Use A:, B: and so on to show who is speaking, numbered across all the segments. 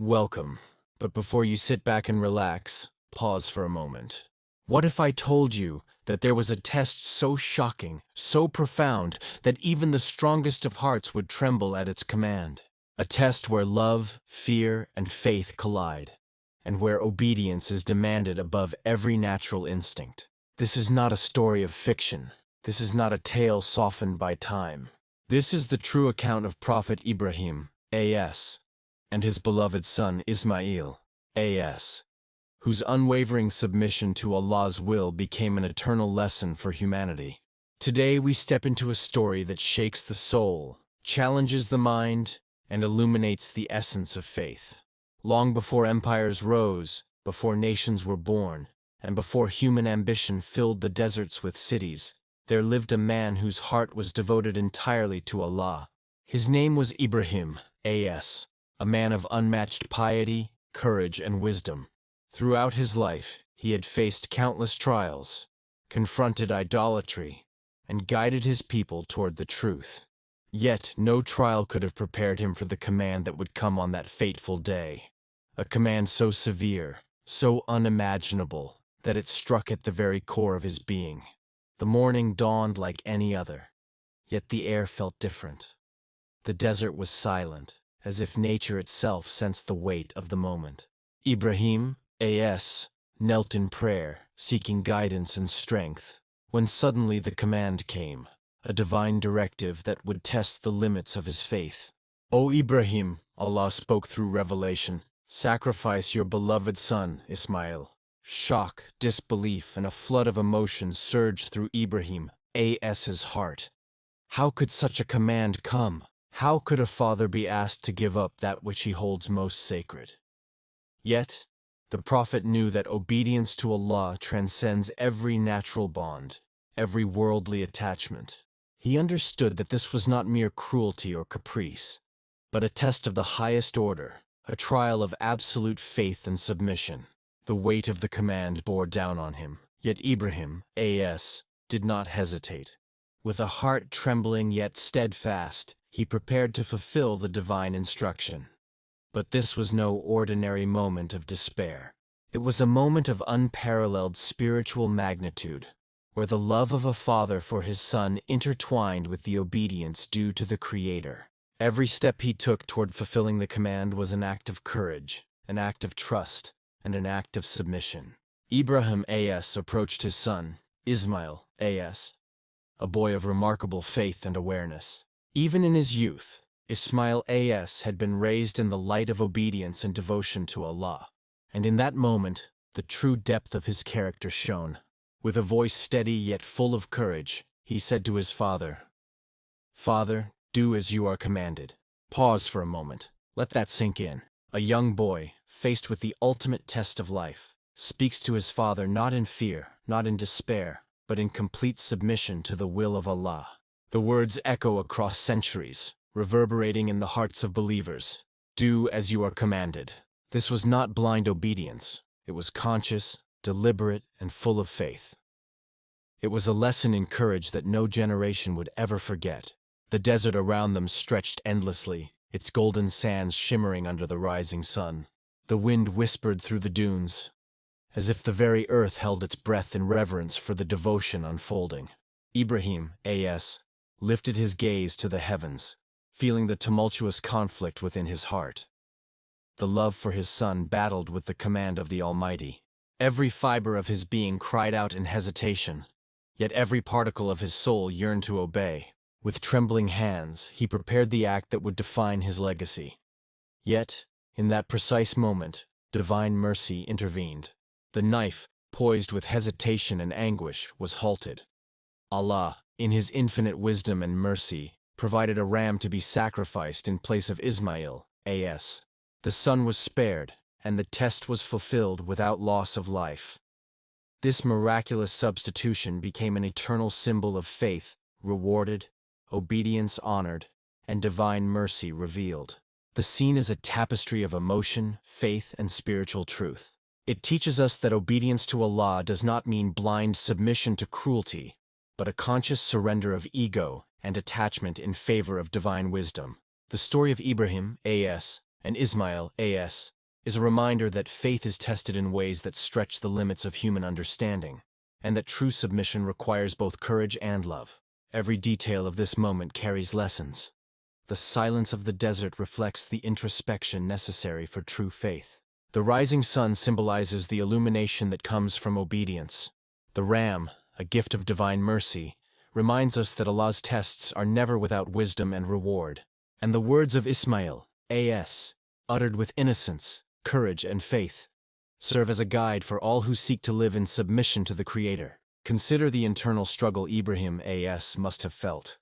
A: Welcome. But before you sit back and relax, pause for a moment. What if I told you that there was a test so shocking, so profound, that even the strongest of hearts would tremble at its command? A test where love, fear, and faith collide, and where obedience is demanded above every natural instinct. This is not a story of fiction. This is not a tale softened by time. This is the true account of Prophet Ibrahim, A.S., and his beloved son Ismail, A.S., whose unwavering submission to Allah's will became an eternal lesson for humanity. Today we step into a story that shakes the soul, challenges the mind, and illuminates the essence of faith. Long before empires rose, before nations were born, and before human ambition filled the deserts with cities, there lived a man whose heart was devoted entirely to Allah. His name was Ibrahim, A.S., a man of unmatched piety, courage, and wisdom. Throughout his life, he had faced countless trials, confronted idolatry, and guided his people toward the truth. Yet no trial could have prepared him for the command that would come on that fateful day. A command so severe, so unimaginable, that it struck at the very core of his being. The morning dawned like any other, yet the air felt different. The desert was silent, as if nature itself sensed the weight of the moment. Ibrahim, A.S., knelt in prayer, seeking guidance and strength, when suddenly the command came, a divine directive that would test the limits of his faith. "O Ibrahim," Allah spoke through revelation, "sacrifice your beloved son, Ismail." Shock, disbelief, and a flood of emotion surged through Ibrahim, A.S.'s heart. How could such a command come? How could a father be asked to give up that which he holds most sacred? Yet, the Prophet knew that obedience to Allah transcends every natural bond, every worldly attachment. He understood that this was not mere cruelty or caprice, but a test of the highest order, a trial of absolute faith and submission. The weight of the command bore down on him, yet Ibrahim, A.S., did not hesitate. With a heart trembling yet steadfast, he prepared to fulfill the divine instruction. But this was no ordinary moment of despair. It was a moment of unparalleled spiritual magnitude, where the love of a father for his son intertwined with the obedience due to the Creator. Every step he took toward fulfilling the command was an act of courage, an act of trust, and an act of submission. Ibrahim A.S. approached his son, Ismail A.S., a boy of remarkable faith and awareness. Even in his youth, Ismail A.S. had been raised in the light of obedience and devotion to Allah. And in that moment, the true depth of his character shone. With a voice steady yet full of courage, he said to his father, "Father, do as you are commanded." Pause for a moment. Let that sink in. A young boy, faced with the ultimate test of life, speaks to his father not in fear, not in despair, but in complete submission to the will of Allah. The words echo across centuries, reverberating in the hearts of believers. Do as you are commanded. This was not blind obedience. It was conscious, deliberate, and full of faith. It was a lesson in courage that no generation would ever forget. The desert around them stretched endlessly, its golden sands shimmering under the rising sun. The wind whispered through the dunes, as if the very earth held its breath in reverence for the devotion unfolding. Ibrahim, A.S., lifted his gaze to the heavens, feeling the tumultuous conflict within his heart. The love for his son battled with the command of the Almighty. Every fiber of his being cried out in hesitation, yet every particle of his soul yearned to obey. With trembling hands, he prepared the act that would define his legacy. Yet, in that precise moment, divine mercy intervened. The knife, poised with hesitation and anguish, was halted. Allah, in his infinite wisdom and mercy, provided a ram to be sacrificed in place of Ismail, A.S. The son was spared, and the test was fulfilled without loss of life. This miraculous substitution became an eternal symbol of faith, rewarded, obedience honored, and divine mercy revealed. The scene is a tapestry of emotion, faith, and spiritual truth. It teaches us that obedience to Allah does not mean blind submission to cruelty, but a conscious surrender of ego and attachment in favor of divine wisdom. The story of Ibrahim, A.S., and Ismail AS is a reminder that faith is tested in ways that stretch the limits of human understanding, and that true submission requires both courage and love. Every detail of this moment carries lessons. The silence of the desert reflects the introspection necessary for true faith. The rising sun symbolizes the illumination that comes from obedience. The ram, a gift of divine mercy, reminds us that Allah's tests are never without wisdom and reward. And the words of Ismail AS, uttered with innocence, courage, and faith, serve as a guide for all who seek to live in submission to the Creator. Consider the internal struggle Ibrahim AS must have felt.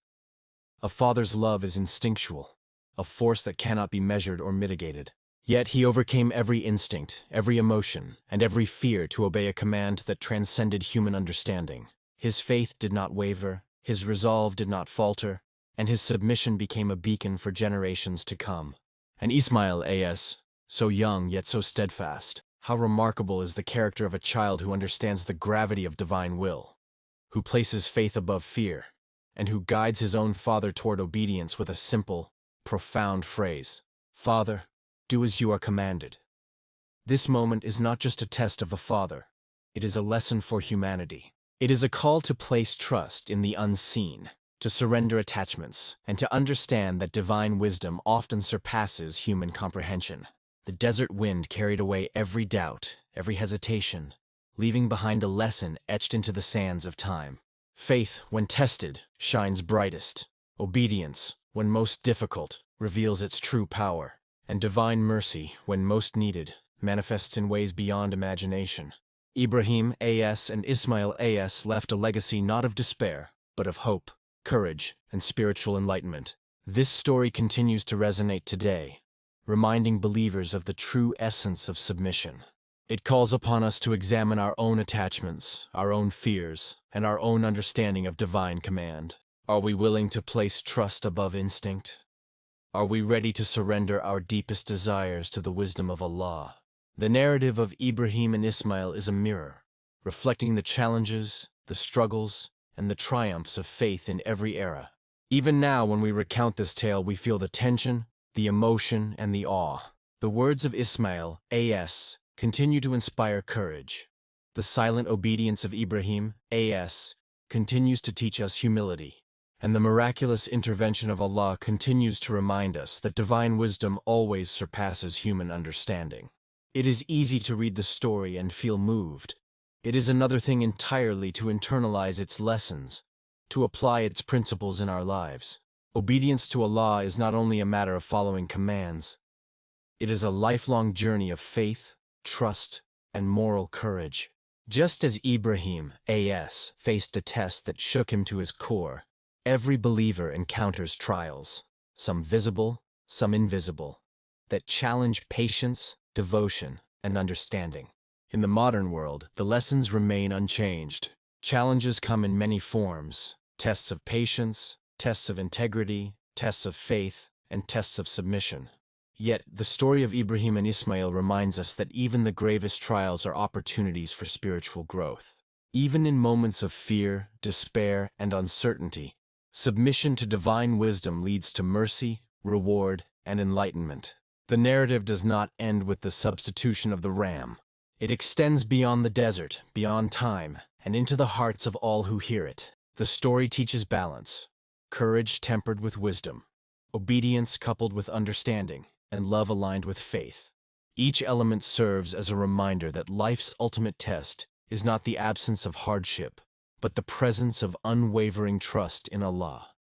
A: A father's love is instinctual, a force that cannot be measured or mitigated. Yet he overcame every instinct, every emotion, and every fear to obey a command that transcended human understanding. His faith did not waver, his resolve did not falter, and his submission became a beacon for generations to come. And Ismail AS, so young yet so steadfast, how remarkable is the character of a child who understands the gravity of divine will, who places faith above fear, and who guides his own father toward obedience with a simple, profound phrase: "Father, do as you are commanded." This moment is not just a test of a father, it is a lesson for humanity. It is a call to place trust in the unseen, to surrender attachments, and to understand that divine wisdom often surpasses human comprehension. The desert wind carried away every doubt, every hesitation, leaving behind a lesson etched into the sands of time. Faith, when tested, shines brightest. Obedience, when most difficult, reveals its true power. And divine mercy, when most needed, manifests in ways beyond imagination. Ibrahim AS and Ismail AS left a legacy not of despair, but of hope, courage, and spiritual enlightenment. This story continues to resonate today, reminding believers of the true essence of submission. It calls upon us to examine our own attachments, our own fears, and our own understanding of divine command. Are we willing to place trust above instinct? Are we ready to surrender our deepest desires to the wisdom of Allah? The narrative of Ibrahim and Ismail is a mirror, reflecting the challenges, the struggles, and the triumphs of faith in every era. Even now, when we recount this tale, we feel the tension, the emotion, and the awe. The words of Ismail AS continue to inspire courage. The silent obedience of Ibrahim AS continues to teach us humility. And the miraculous intervention of Allah continues to remind us that divine wisdom always surpasses human understanding. It is easy to read the story and feel moved. It is another thing entirely to internalize its lessons, to apply its principles in our lives. Obedience to Allah is not only a matter of following commands. It is a lifelong journey of faith, trust, and moral courage. Just as Ibrahim AS faced a test that shook him to his core, every believer encounters trials, some visible, some invisible, that challenge patience, devotion, and understanding. In the modern world, the lessons remain unchanged. Challenges come in many forms: tests of patience, tests of integrity, tests of faith, and tests of submission. Yet, the story of Ibrahim and Ismail reminds us that even the gravest trials are opportunities for spiritual growth. Even in moments of fear, despair, and uncertainty, submission to divine wisdom leads to mercy, reward, and enlightenment. The narrative does not end with the substitution of the ram. It extends beyond the desert, beyond time, and into the hearts of all who hear it. The story teaches balance, courage tempered with wisdom, obedience coupled with understanding, and love aligned with faith. Each element serves as a reminder that life's ultimate test is not the absence of hardship, but the presence of unwavering trust in Allah.